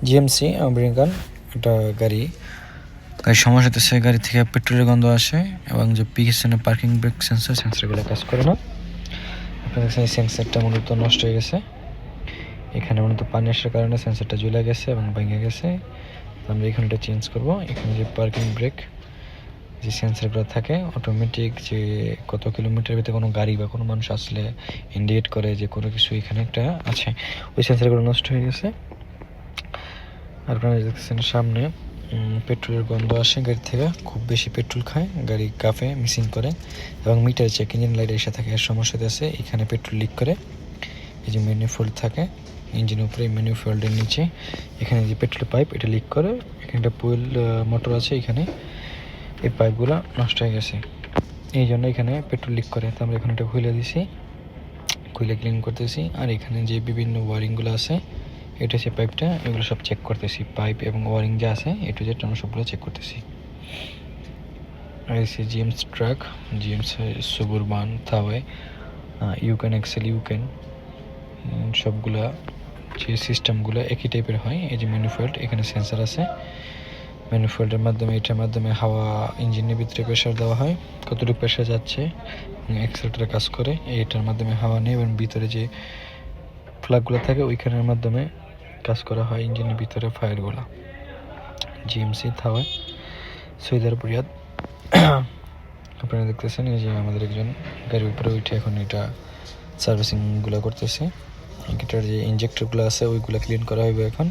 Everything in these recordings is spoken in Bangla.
জিএমসি আমেরিকান একটা গাড়ির সমস্যা হতেছে, গাড়ি থেকে পেট্রোলের গন্ধ আসে এবং যে পিছনে পার্কিং ব্রেক সেন্সরগুলো কাজ করে না। আপনার দেখছেন এই সেন্সরটা মূলত নষ্ট হয়ে গেছে। এখানে মূলত পানি আসার কারণে সেন্সরটা জ্বলে গেছে এবং ভেঙে গেছে। আমরা এখানে এটা চেঞ্জ করব। এখানে যে পার্কিং ব্রেক যে সেন্সরগুলো থাকে অটোমেটিক, যে কত কিলোমিটার ভিতরে কোনো গাড়ি বা কোনো মানুষ আসলে ইন্ডিকেট করে যে কোনো কিছু এখানে একটা আছে, ওই সেন্সরগুলো নষ্ট হয়ে গেছে। আপনারা দেখছেন সামনে পেট্রোলের গন্ধ আসে গাড়ি থেকে, খুব বেশি পেট্রোল খায়, গাড়ি কাঁপে, মিসিং করে এবং মিটার চেক ইঞ্জিন লাইট এসে থাকে। এর সমস্যা আছে এখানে পেট্রোল লিক করে। এই যে ম্যানিফোল্ড থাকে ইঞ্জিনের উপরে, ম্যানিফোল্ডের নিচে এখানে যে পেট্রোল পাইপ এটা লিক করে। এখানে একটা ফুয়েল মোটর আছে, এখানে এই পাইপগুলো নষ্ট হয়ে গেছে, এই জন্য এখানে পেট্রোল লিক করে। তো আমরা এখানে এটা খুলে দিছি, খুলে ক্লিন করতেছি। আর এখানে যে বিভিন্ন ওয়ারিংগুলো আছে, এটা হচ্ছে পাইপটা, এগুলো সব চেক করতেছি। পাইপ এবং ওয়ারিং যা আছে এটু যে আমরা সবগুলো চেক করতেছি। আর এসে জিএমস ট্রাক, জিএমস সুবুরবান, থাওয়ে, ইউকেন, এক্সেল, ইউকেন, সবগুলা যে সিস্টেমগুলো একই টাইপের হয়। এই যে ম্যানিফোল্ড, এখানে সেন্সার আছে, ম্যানিফোল্ডের মাধ্যমে, এটার মাধ্যমে হাওয়া ইঞ্জিনের ভিতরে প্রেশার দেওয়া হয়, কতটুকু প্রেশার যাচ্ছে, এক্সেলেটর কাজ করে এটার মাধ্যমে হাওয়া নেই, এবং ভিতরে যে প্লাগগুলো থাকে ওইখানের মাধ্যমে কাজ করা হয় ইঞ্জিনের ভিতরে ফায়ারগুলো। জিএমসি থাওয়ে, সৈয়দ আরব রিয়াদ। আপনারা দেখতেছেন এই যে আমাদের একজন গাড়ির উপরে উঠে এখন এটা সার্ভিসিংগুলো করতেছে। এটার যে ইঞ্জেক্টরগুলো আছে ওইগুলো ক্লিন করা হবে এখন,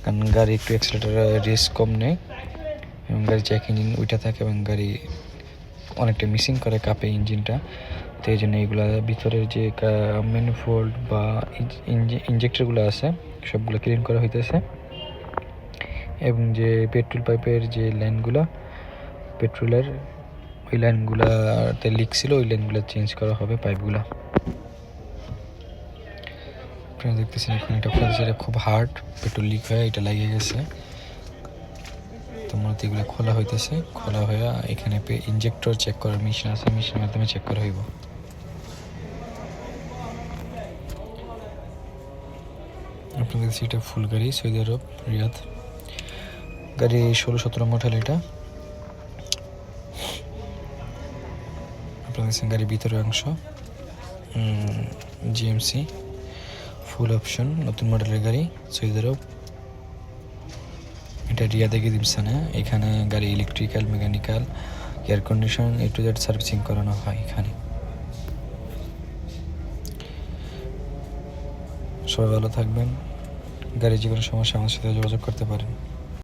কারণ গাড়ি একটু অ্যাক্সিলেটার রিস্ক কম নেয় এবং গাড়ি চেক ইঞ্জিন ওইটা থাকে এবং গাড়ি অনেকটা মিসিং করে, কাঁপে ইঞ্জিনটা। তো এই জন্য এইগুলো ভিতরের যে ম্যানিফোল্ড বা ইঞ্জেক্টরগুলো আছে সবগুলো ক্লিন করা হইতেছে। এবং যে পেট্রোল পাইপের যে লাইনগুলো পেট্রোলের, ওই লাইনগুলোতে লিক ছিল, ওই লাইনগুলো চেঞ্জ করা হবে, পাইপগুলো। আপনারা দেখতেছেন এখন এটা খোলা, খুব হার্ড পেট্রোল লিক হয়ে এটা লাগিয়ে গেছে। তো মূলত এগুলো খোলা হইতেছে, খোলা হয়ে এখানে ইঞ্জেক্টর চেক করার মেশিন আছে, মেশিনের মাধ্যমে চেক করা হইব। আপনাদের দেখছি এটা ফুল গাড়ি, সৌদি আরব রিয়াদ গাড়ি, 16-17 মডেল এটা। আপনাদের দেখছেন গাড়ির ভিতরের অংশ, জিএমসি ফুল অপশন, নতুন মডেলের গাড়ি, সৌদি আরব। এটা রিয়াদে গিদিমসানে। এখানে গাড়ি electrical, mechanical, air condition A to Z servicing করানো হয় এখানে। সবাই ভালো থাকবেন। গাড়ির যে কোনো সমস্যা আমার সাথে যোগাযোগ করতে পারেন।